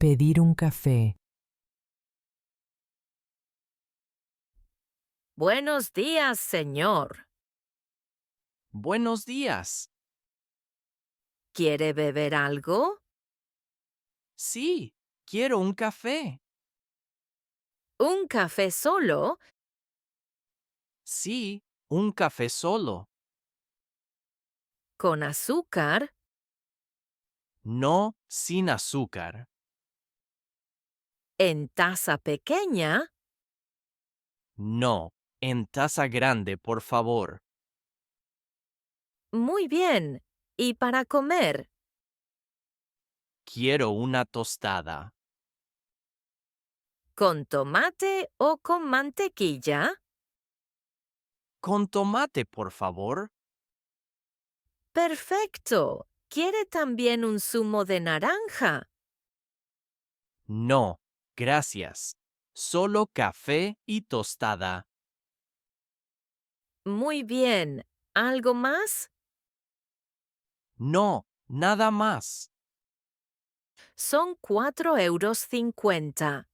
Pedir un café. Buenos días, señor. Buenos días. ¿Quiere beber algo? Sí, quiero un café. ¿Un café solo? Sí, un café solo. ¿Con azúcar? No sin azúcar. ¿En taza pequeña? No, en taza grande, por favor. Muy bien. ¿Y para comer? Quiero una tostada. ¿Con tomate o con mantequilla? Con tomate, por favor. Perfecto. ¿Quiere también un zumo de naranja? No, gracias. Solo café y tostada. Muy bien. ¿Algo más? No, nada más. Son 4,50 €.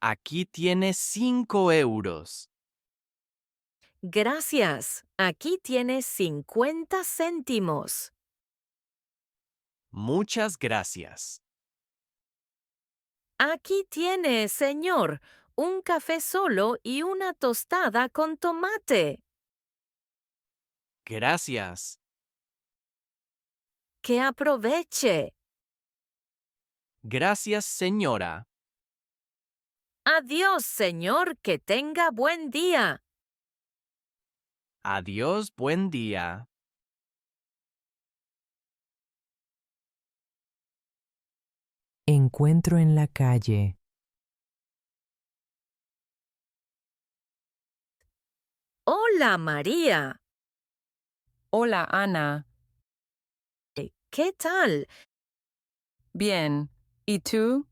Aquí tiene 5 euros. Gracias. Aquí tiene 50 céntimos. Muchas gracias. Aquí tiene, señor, un café solo y una tostada con tomate. Gracias. ¡Que aproveche! Gracias, señora. Adiós, señor, que tenga buen día. Adiós, buen día. Encuentro en la calle. Hola, María. Hola, Ana. ¿Qué tal? Bien. ¿Y tú?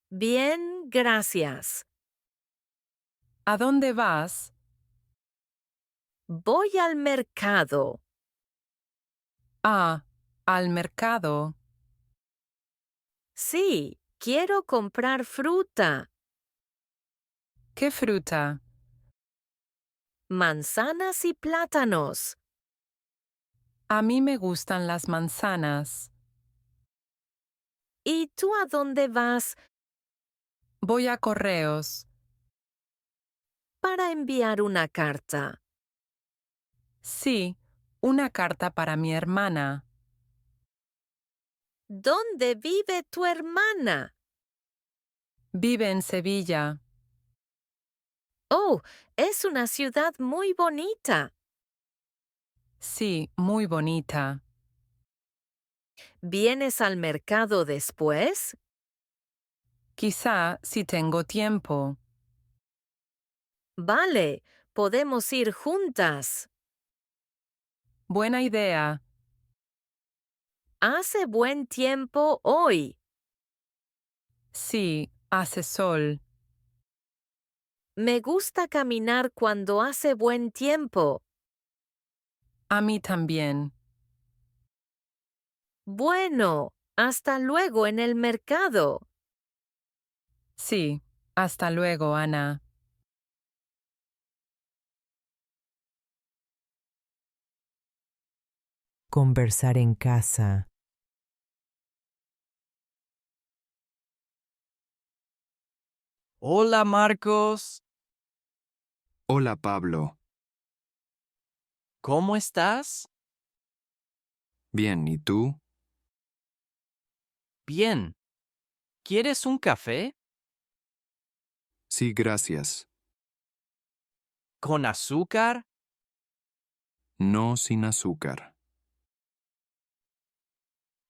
Bien, gracias. ¿A dónde vas? Voy al mercado. Ah, al mercado. Sí, quiero comprar fruta, ¿Qué fruta? manzanas y plátanos. A mí me gustan las manzanas. ¿Y tú a dónde vas Voy a correos. para enviar una carta? Sí, una carta para mi hermana. ¿Dónde vive tu hermana? Vive en Sevilla. Oh, es una ciudad muy bonita. Sí, muy bonita. ¿Vienes al mercado después? Quizá si tengo tiempo. Vale, podemos ir juntas. Buena idea. Hace buen tiempo hoy. Sí, hace sol. Me gusta caminar cuando hace buen tiempo. A mí también. Bueno, hasta luego en el mercado. Sí, hasta luego, Ana. Conversar en casa. Hola, Marcos. Hola Pablo. ¿Cómo estás? Bien, ¿y tú? Bien. ¿Quieres un café? Sí, gracias. ¿Con azúcar? No sin azúcar.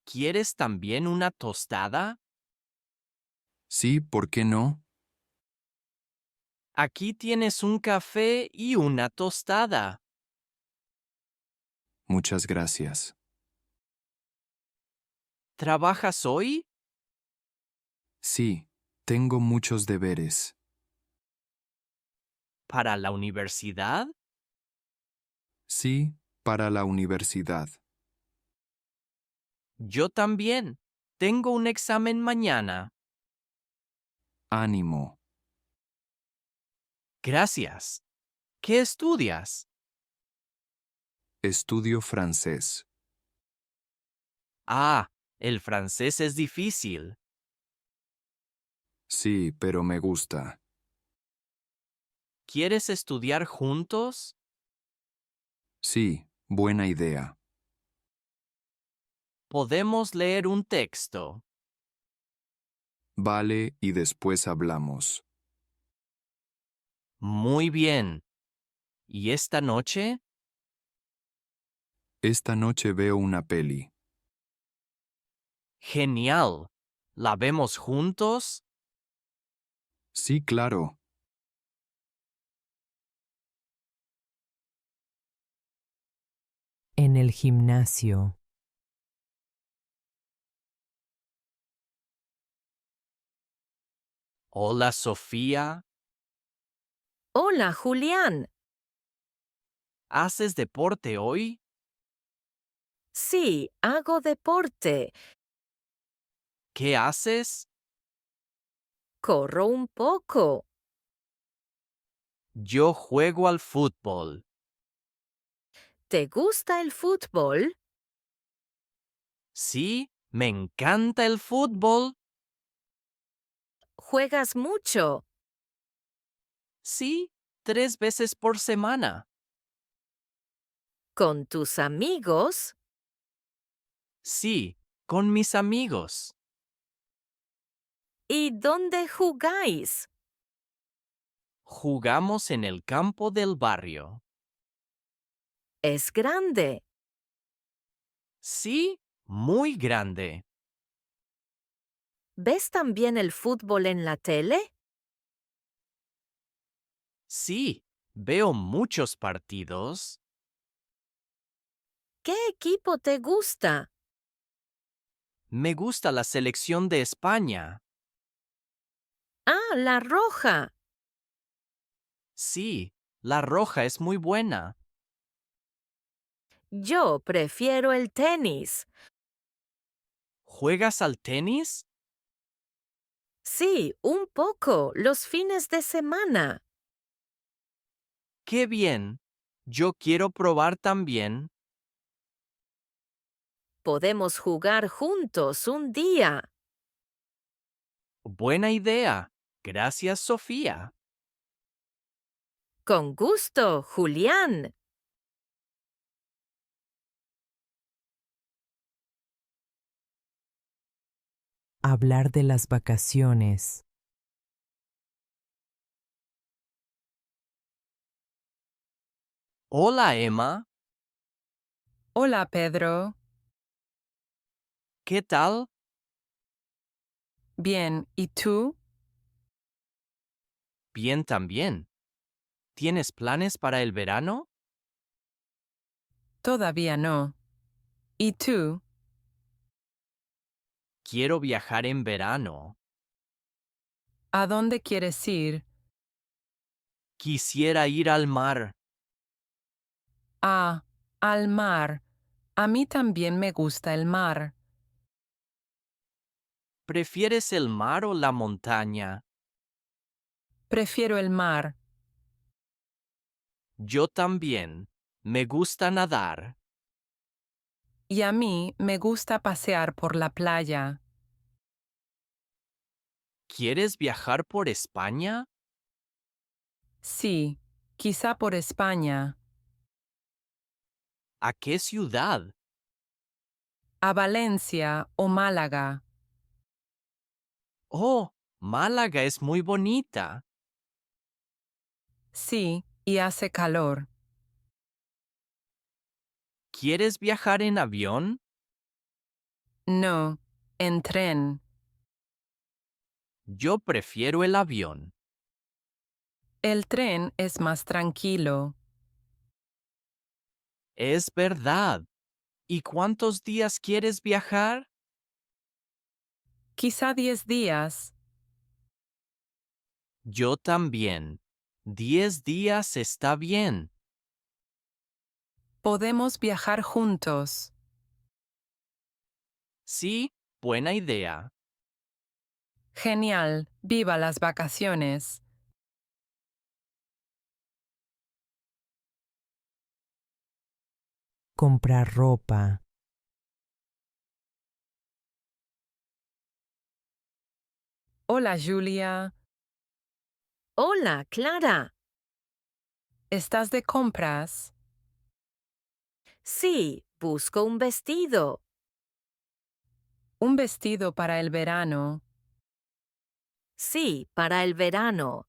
¿Quieres también una tostada? Sí, ¿por qué no? Aquí tienes un café y una tostada. Muchas gracias. ¿Trabajas hoy? Sí, tengo muchos deberes. ¿Para la universidad? Sí, para la universidad. Yo también. Tengo un examen mañana. Ánimo. Gracias. ¿Qué estudias? Estudio francés. Ah, el francés es difícil. Sí, pero me gusta. ¿Quieres estudiar juntos? Sí, buena idea. Podemos leer un texto. Vale, y después hablamos. Muy bien. ¿Y esta noche? Esta noche veo una peli. Genial. ¿La vemos juntos? Sí, claro. En el gimnasio. Hola, Sofía. Hola, Julián. ¿Haces deporte hoy? Sí, hago deporte. ¿Qué haces? Corro un poco. Yo juego al fútbol. ¿Te gusta el fútbol? Sí, me encanta el fútbol. ¿Juegas mucho? Sí, 3 veces por semana. ¿Con tus amigos? Sí, con mis amigos. ¿Y dónde jugáis? Jugamos en el campo del barrio. Es grande. Sí, muy grande. ¿Ves también el fútbol en la tele? Sí, veo muchos partidos. ¿Qué equipo te gusta? Me gusta la selección de España. Ah, la roja. Sí, la roja es muy buena. Yo prefiero el tenis. ¿Juegas al tenis? Sí, un poco, los fines de semana. ¡Qué bien! Yo quiero probar también. Podemos jugar juntos un día. Buena idea. Gracias, Sofía. Con gusto, Julián. Hablar de las vacaciones. Hola, Emma. Hola, Pedro. ¿Qué tal? Bien, ¿y tú? Bien también. ¿Tienes planes para el verano? Todavía no. ¿Y tú? Quiero viajar en verano. ¿A dónde quieres ir? Quisiera ir al mar. Ah, al mar. A mí también me gusta el mar. ¿Prefieres el mar o la montaña? Prefiero el mar. Yo también. Me gusta nadar. Y a mí me gusta pasear por la playa. ¿Quieres viajar por España? Sí, quizá por España. ¿A qué ciudad? A Valencia o Málaga. Oh, Málaga es muy bonita. Sí, y hace calor. ¿Quieres viajar en avión? No, en tren. Yo prefiero el avión. El tren es más tranquilo. Es verdad. ¿Y cuántos días quieres viajar? Quizá 10 días. Yo también. 10 días está bien. Podemos viajar juntos. Sí, Buena idea. Genial. Viva las vacaciones. Comprar ropa. Hola, Julia. Hola, Clara. ¿Estás de compras? Sí, busco un vestido. Un vestido para el verano. Sí, para el verano.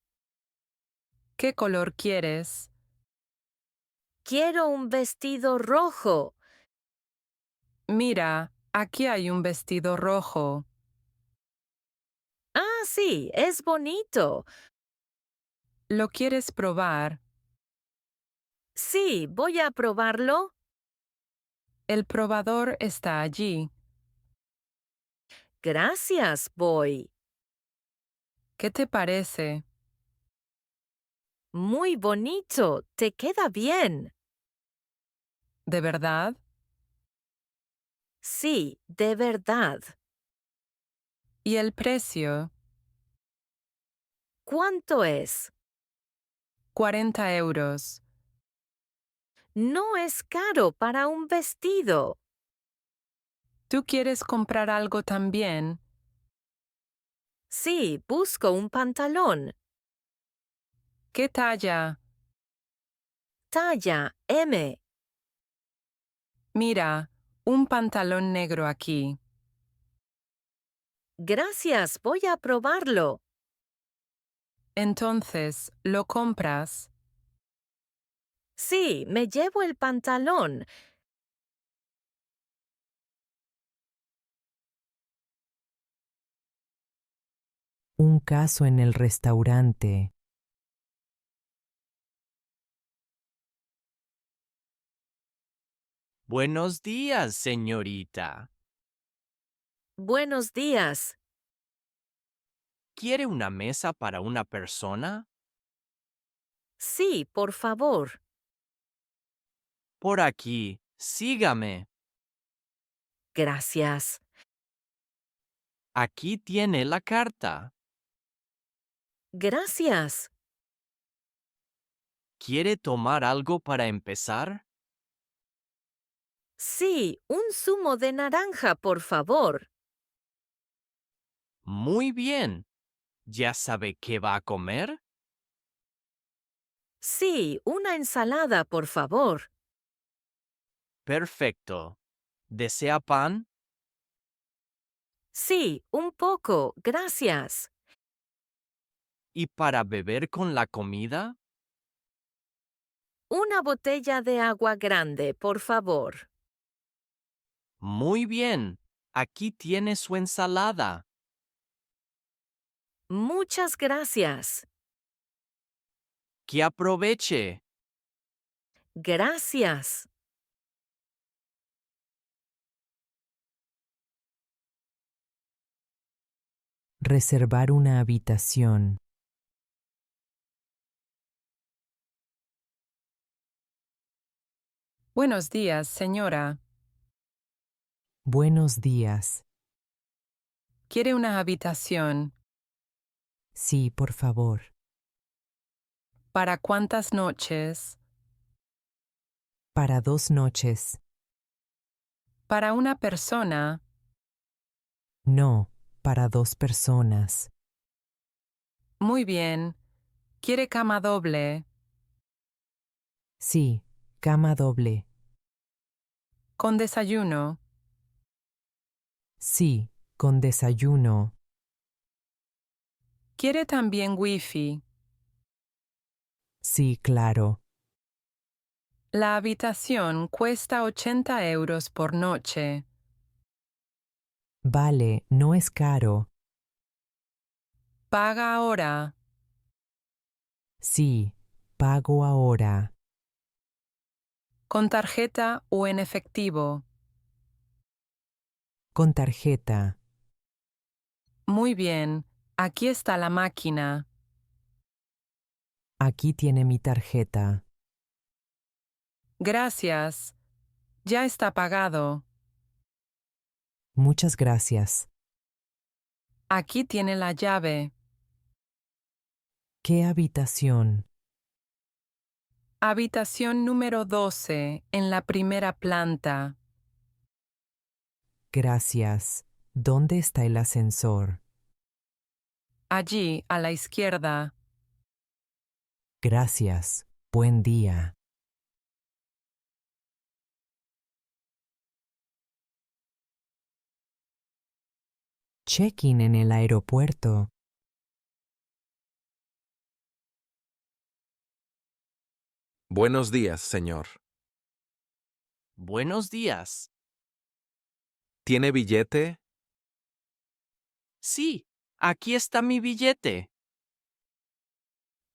¿Qué color quieres? Quiero un vestido rojo. Mira, aquí hay un vestido rojo. Ah, sí, es bonito. ¿Lo quieres probar? Sí, voy a probarlo. El probador está allí. Gracias, voy. ¿Qué te parece? Muy bonito, te queda bien. ¿De verdad? Sí, de verdad. ¿Y el precio? ¿Cuánto es? 40 euros. No es caro para un vestido. ¿Tú quieres comprar algo también? Sí, busco un pantalón. ¿Qué talla? Talla M. Mira, un pantalón negro aquí. Gracias, voy a probarlo. Entonces, ¿lo compras? Sí, me llevo el pantalón. Un caso en el restaurante. Buenos días, señorita. Buenos días. ¿Quiere una mesa para una persona? Sí, por favor. Por aquí, sígame. Gracias. Aquí tiene la carta. Gracias. ¿Quiere tomar algo para empezar? Sí, un zumo de naranja, por favor. Muy bien. ¿Ya sabe qué va a comer? Sí, una ensalada, por favor. Perfecto. ¿Desea pan? Sí, un poco, gracias. ¿Y para beber con la comida? Una botella de agua grande, por favor. Muy bien. Aquí tiene su ensalada. Muchas gracias. Que aproveche. Gracias. Reservar una habitación. Buenos días, señora. Buenos días. ¿Quiere una habitación? Sí, por favor. ¿Para cuántas noches? Para 2 noches. Para una persona. No, para 2 personas. Muy bien. ¿Quiere cama doble? Sí, cama doble. ¿Con desayuno? Sí, con desayuno. ¿Quiere también wifi? Sí, claro. La habitación cuesta 80 euros por noche. Vale, no es caro. Paga ahora. Sí, pago ahora. ¿Con tarjeta o en efectivo? Con tarjeta. Muy bien. Aquí está la máquina. Aquí tiene mi tarjeta. Gracias. Ya está pagado. Muchas gracias. Aquí tiene la llave. ¿Qué habitación? Habitación número 12, en la primera planta. Gracias. ¿Dónde está el ascensor? Allí, a la izquierda. Gracias. Buen día. Check-in en el aeropuerto. Buenos días, señor. Buenos días. ¿Tiene billete? Sí, aquí está mi billete.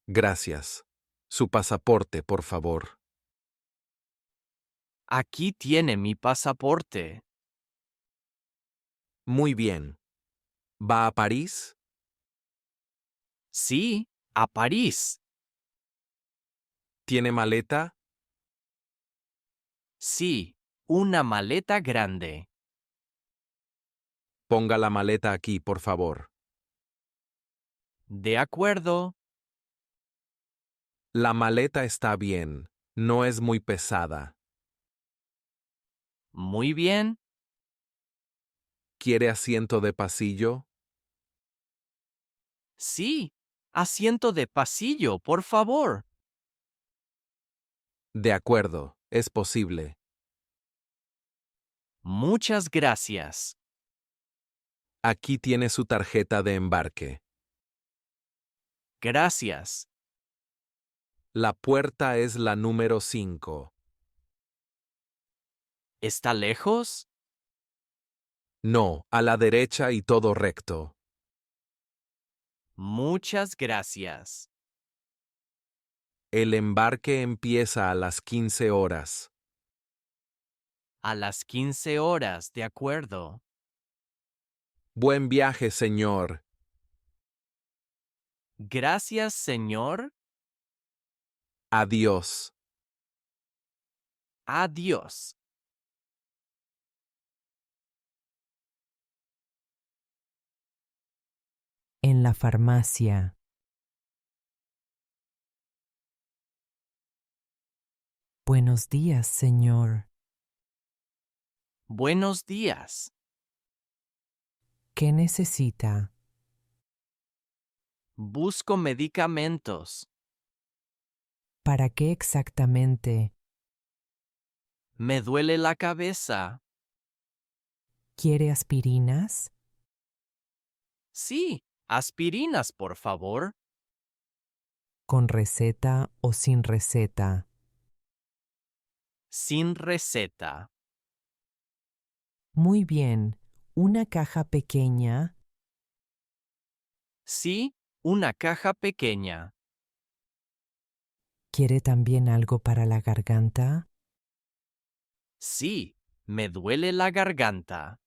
Gracias. Su pasaporte, por favor. Aquí tiene mi pasaporte. Muy bien. ¿Va a París? Sí, a París. ¿Tiene maleta? Sí, una maleta grande. Ponga la maleta aquí, por favor. De acuerdo. La maleta está bien. No es muy pesada. Muy bien. ¿Quiere asiento de pasillo? Sí, asiento de pasillo, por favor. De acuerdo, es posible. Muchas gracias. Aquí tiene su tarjeta de embarque. Gracias. La puerta es la número 5. ¿Está lejos? No, a la derecha y todo recto. Muchas gracias. El embarque empieza a las 15 horas. A las 15 horas, de acuerdo. Buen viaje, señor. Gracias, señor. Adiós. Adiós. En la farmacia. Buenos días, señor. Buenos días. ¿Qué necesita? Busco medicamentos. ¿Para qué exactamente? Me duele la cabeza. ¿Quiere aspirinas? Sí, aspirinas, por favor. ¿Con receta o sin receta? Sin receta. Muy bien. ¿Una caja pequeña? Sí, una caja pequeña. ¿Quiere también algo para la garganta? Sí, me duele la garganta.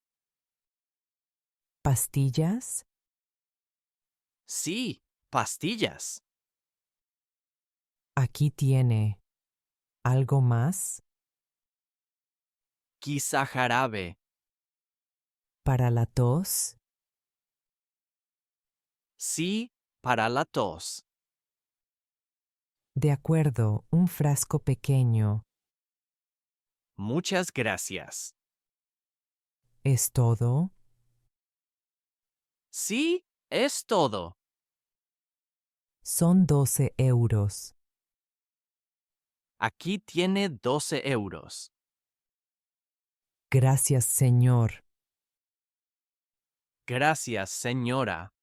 ¿Pastillas? Sí, pastillas. Aquí tiene. ¿Algo más? Quizá jarabe. ¿Para la tos? Sí, para la tos. De acuerdo, un frasco pequeño. Muchas gracias. ¿Es todo? Sí, es todo. Son 12 euros. Aquí tiene 12 euros. Gracias, señor. Gracias, señora.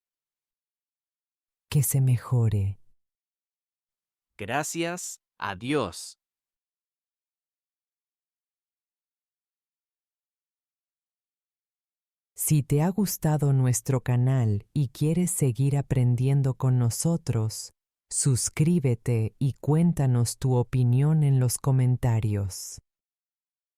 Que se mejore. Gracias, adiós. Si te ha gustado nuestro canal y quieres seguir aprendiendo con nosotros, suscríbete y cuéntanos tu opinión en los comentarios.